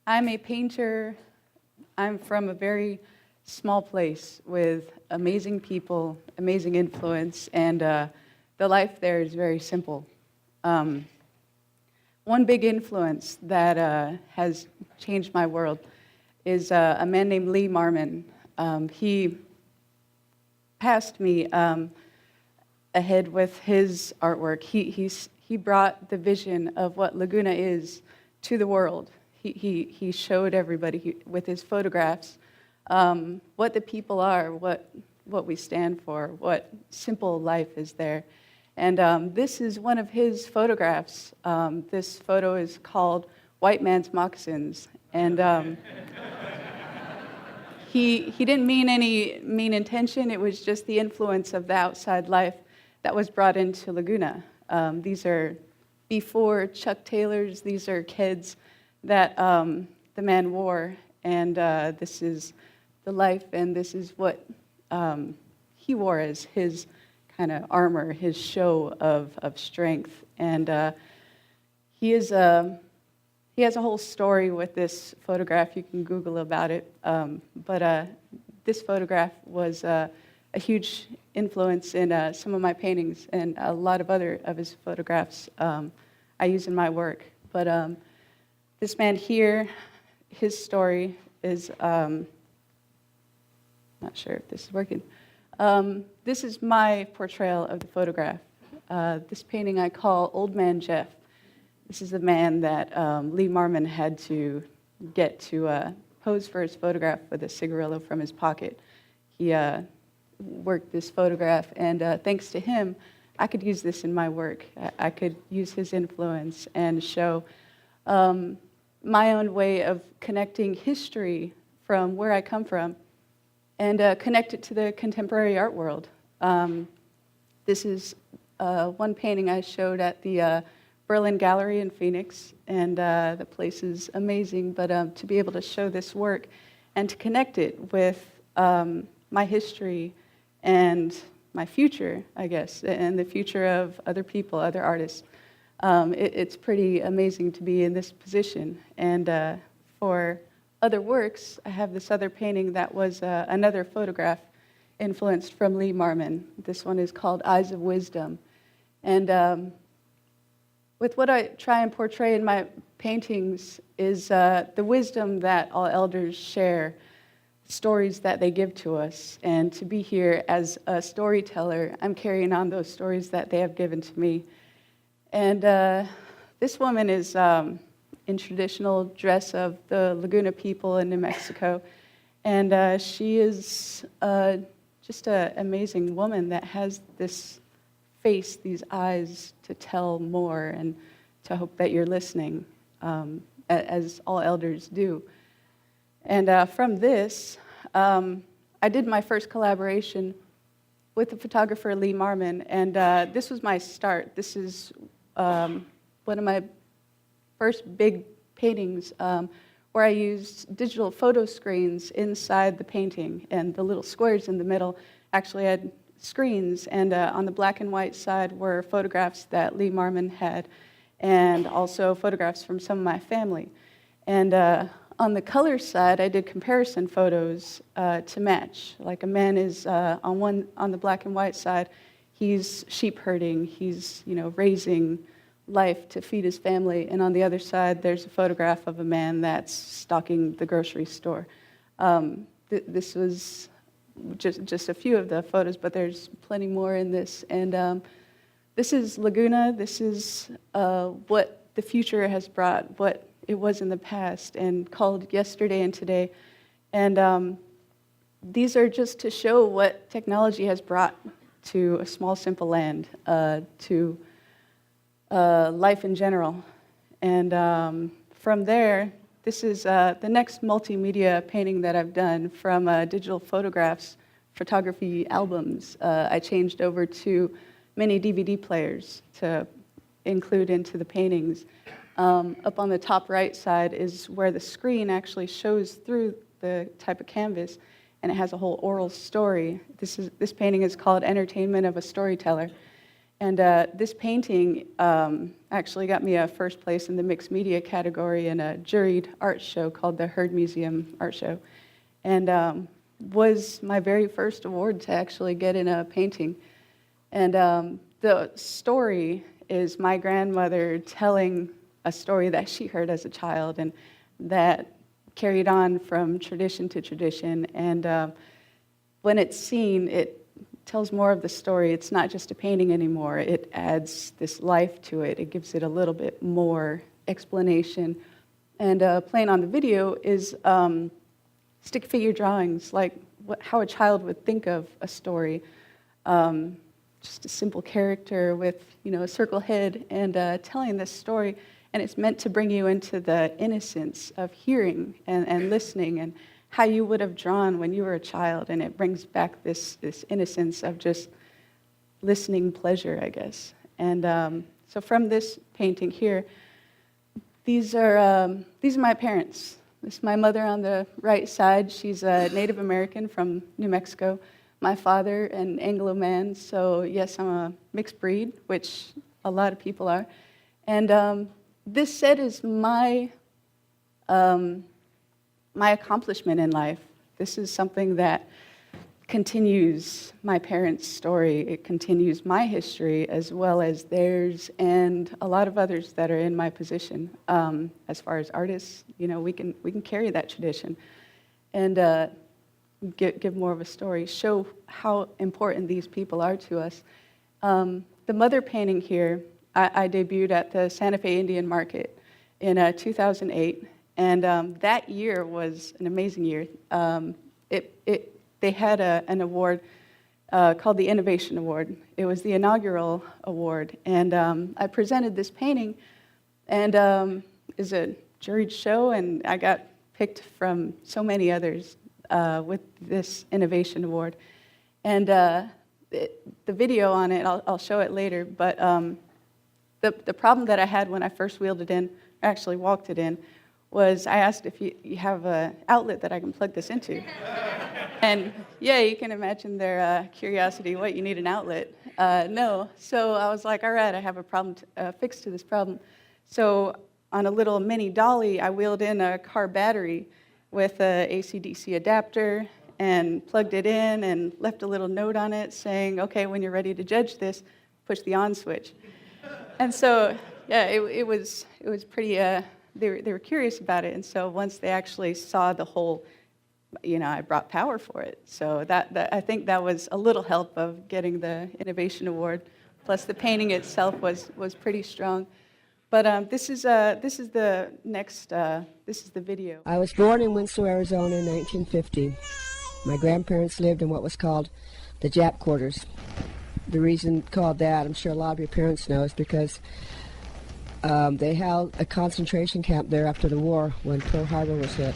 I'm a painter. I'm from a very small place with amazing people, amazing influence, and the life there is very simple. One big influence that has changed my world is a man named Lee Marmon. He passed me ahead with his artwork. He brought the vision of what Laguna is to the world. He showed everybody with his photographs what the people are, what we stand for, what simple life is there. And this is one of his photographs. This photo is called White Man's Moccasins. And he didn't mean any mean intention. It was just the influence of the outside life that was brought into Laguna. These are before Chuck Taylors. These are kids that the man wore. And this is the life, and this is what he wore as his kind of armor, his show of strength. And he has a whole story with this photograph. You can Google about it. But this photograph was a huge influence in some of my paintings, and a lot of other of his photographs I use in my work. But this man here, his story is, not sure if this is working. This is my portrayal of the photograph. This painting I call Old Man Jeff. This is the man that Lee Marmon had to get to pose for his photograph with a cigarillo from his pocket. He worked this photograph, and thanks to him, I could use this in my work. I could use his influence and show my own way of connecting history from where I come from and connect it to the contemporary art world. This is one painting I showed at the Berlin Gallery in Phoenix, and the place is amazing, but to be able to show this work and to connect it with my history and my future, I guess, and the future of other people, other artists, it's pretty amazing to be in this position. And for other works, I have this other painting that was another photograph influenced from Lee Marmon. This one is called Eyes of Wisdom. And with what I try and portray in my paintings is the wisdom that all elders share, stories that they give to us. And to be here as a storyteller, I'm carrying on those stories that they have given to me. And this woman is in traditional dress of the Laguna people in New Mexico. And she is just an amazing woman that has this face, these eyes to tell more and to hope that you're listening, as all elders do. And from this, I did my first collaboration with the photographer Lee Marmon, and this was my start. This is one of my first big paintings where I used digital photo screens inside the painting, and the little squares in the middle actually had screens, and on the black and white side were photographs that Lee Marmon had, and also photographs from some of my family. And on the color side, I did comparison photos to match. Like a man is on the black and white side, he's sheep herding, he's raising life to feed his family, and on the other side, there's a photograph of a man that's stocking the grocery store. This was just a few of the photos, but there's plenty more in this. And this is Laguna. This is what the future has brought, what it was in the past, and called Yesterday and Today. And these are just to show what technology has brought to a small, simple land, to life in general. And from there, this is the next multimedia painting that I've done from digital photographs, photography albums. I changed over to mini DVD players to include into the paintings. Up on the top right side is where the screen actually shows through the type of canvas, and it has a whole oral story. This painting is called Entertainment of a Storyteller. And this painting actually got me a first place in the mixed media category in a juried art show called the Heard Museum Art Show. And was my very first award to actually get in a painting. And the story is my grandmother telling a story that she heard as a child and that carried on from tradition to tradition. And when it's seen, it tells more of the story. It's not just a painting anymore. It adds this life to it. It gives it a little bit more explanation. And playing on the video is stick figure drawings, like how a child would think of a story. Just a simple character with, a circle head and telling this story. And it's meant to bring you into the innocence of hearing and listening and how you would have drawn when you were a child. And it brings back this innocence of just listening pleasure, I guess. And so from this painting here, these are my parents. This is my mother on the right side. She's a Native American from New Mexico. My father, an Anglo man. So yes, I'm a mixed breed, which a lot of people are. And this set is my accomplishment in life. This is something that continues my parents' story. It continues my history as well as theirs and a lot of others that are in my position. As far as artists, we can carry that tradition and give more of a story, show how important these people are to us. The mother painting here, I debuted at the Santa Fe Indian Market in 2008. And that year was an amazing year. They had an award called the Innovation Award. It was the inaugural award. And I presented this painting, and it was a juried show, and I got picked from so many others with this Innovation Award. And the video on it, I'll show it later, but the problem that I had when I first wheeled it in, or actually walked it in, was I asked if you have an outlet that I can plug this into. And yeah, you can imagine their curiosity, what, you need an outlet? No. So I was like, all right, I have a problem, fix to this problem. So on a little mini dolly, I wheeled in a car battery with a AC/DC adapter and plugged it in and left a little note on it saying, okay, when you're ready to judge this, push the on switch. And so, yeah, it was pretty, they were curious about it. And so once they actually saw the whole, I brought power for it. So that I think that was a little help of getting the Innovation Award. Plus the painting itself was pretty strong. But this is the next, this is the video. I was born in Winslow, Arizona in 1950. My grandparents lived in what was called the Jap quarters. The reason called that, I'm sure a lot of your parents know, is because they held a concentration camp there after the war when Pearl Harbor was hit.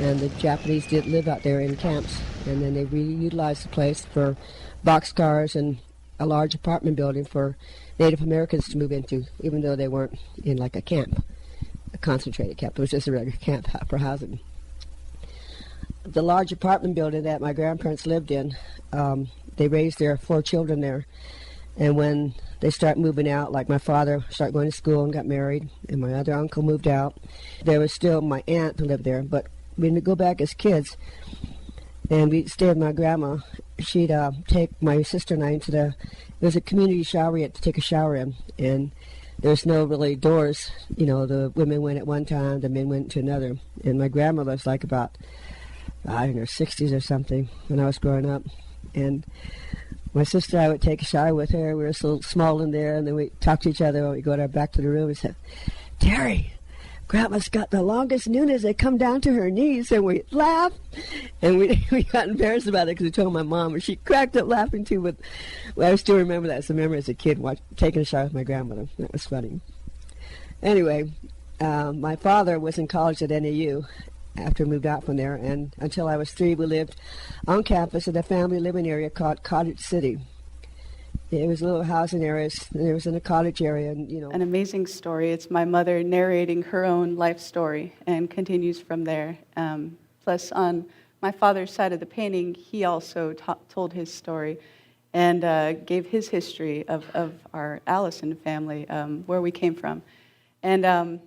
And the Japanese did live out there in camps. And then they reutilized the place for boxcars and a large apartment building for Native Americans to move into, even though they weren't in like a camp, a concentrated camp. It was just a regular camp for housing. The large apartment building that my grandparents lived in, they raised their 4 children there. And when they start moving out, like my father started going to school and got married, and my other uncle moved out, there was still my aunt who lived there. But when we go back as kids, and we'd stay with my grandma, she'd take my sister and I into there was a community shower to take a shower in, and there's no really doors. The women went at one time, the men went to another. And my grandmother was like about, in her 60s or something when I was growing up. And my sister and I would take a shower with her. We were so small in there, and then we talk to each other when we go back to the room and say, Terry, Grandma's got the longest noonas. They come down to her knees, and we laugh. And we got embarrassed about it because we told my mom, and she cracked up laughing too. But I still remember that. So I remember as a kid taking a shower with my grandmother. That was funny. Anyway, my father was in college at NAU after we moved out from there, and until I was 3, we lived on campus in a family living area called Cottage City. It was a little housing area, and it was in a cottage area, and An amazing story. It's my mother narrating her own life story and continues from there. Plus, on my father's side of the painting, he also told his story. and gave his history of our Allison family, where we came from. And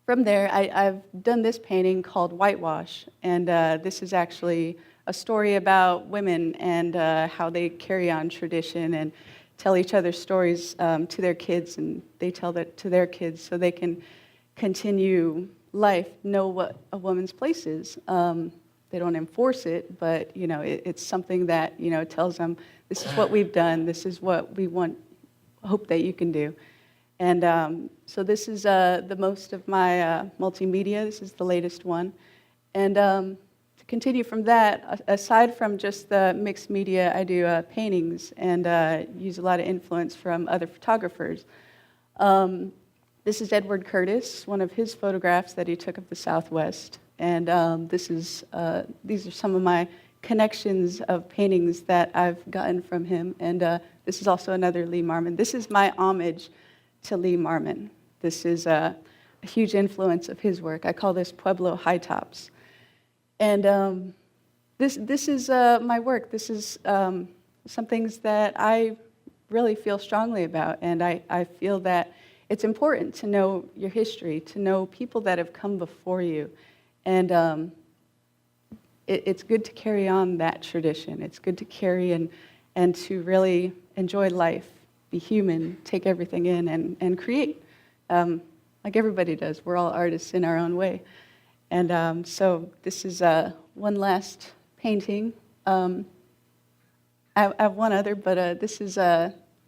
from there, I've done this painting called Whitewash, and this is actually a story about women and how they carry on tradition and tell each other stories to their kids, and they tell that to their kids so they can continue life, know what a woman's place is. They don't enforce it, but it's something that tells them this is what we've done, this is what we hope that you can do. And so this is the most of my multimedia. This is the latest one. And to continue from that, aside from just the mixed media, I do paintings and use a lot of influence from other photographers. This is Edward Curtis, one of his photographs that he took of the Southwest. And these are some of my connections of paintings that I've gotten from him. And this is also another Lee Marmon. This is my homage to Lee Marmon. This is a huge influence of his work. I call this Pueblo High Tops. And this is my work. This is some things that I really feel strongly about. And I feel that it's important to know your history, to know people that have come before you. And it's good to carry on that tradition. It's good to carry and to really enjoy life, be human, take everything in, and create, like everybody does. We're all artists in our own way. And so this is one last painting. I have one other, but this is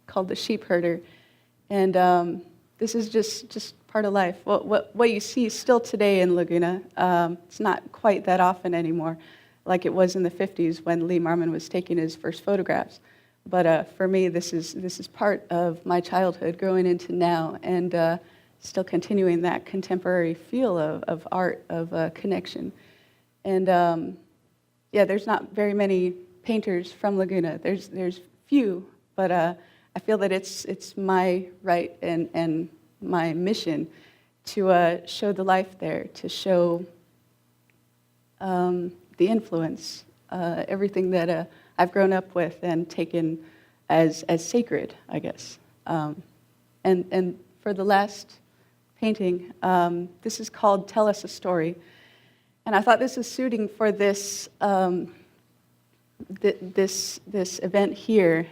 called The Sheep Herder. And this is just part of life. What you see still today in Laguna, it's not quite that often anymore, like it was in the 50s when Lee Marmon was taking his first photographs. But for me, this is part of my childhood growing into now, and still continuing that contemporary feel of art, of connection. And yeah, there's not very many painters from Laguna. There's few, but I feel that it's my right and my mission to show the life there, to show the influence, everything that I've grown up with and taken as sacred, I guess. And for the last painting, this is called Tell Us a Story. And I thought this is suiting for this this event here.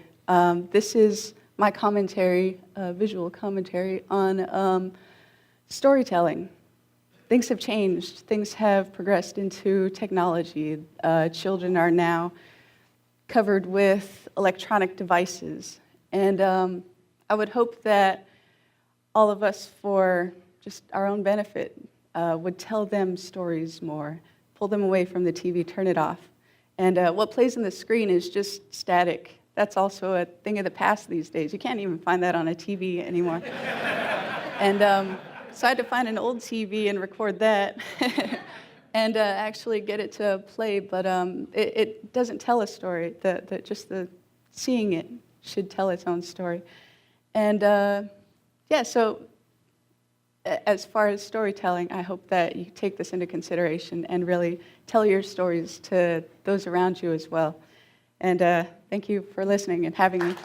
This is my commentary, visual commentary on storytelling. Things have changed. Things have progressed into technology. Children are now covered with electronic devices. And I would hope that all of us, for just our own benefit, would tell them stories more, pull them away from the TV, turn it off. And what plays on the screen is just static. That's also a thing of the past these days. You can't even find that on a TV anymore. And so I had to find an old TV and record that and actually get it to play. But it doesn't tell a story. Just the seeing it should tell its own story. And yeah, so as far as storytelling, I hope that you take this into consideration and really tell your stories to those around you as well. And thank you for listening and having me.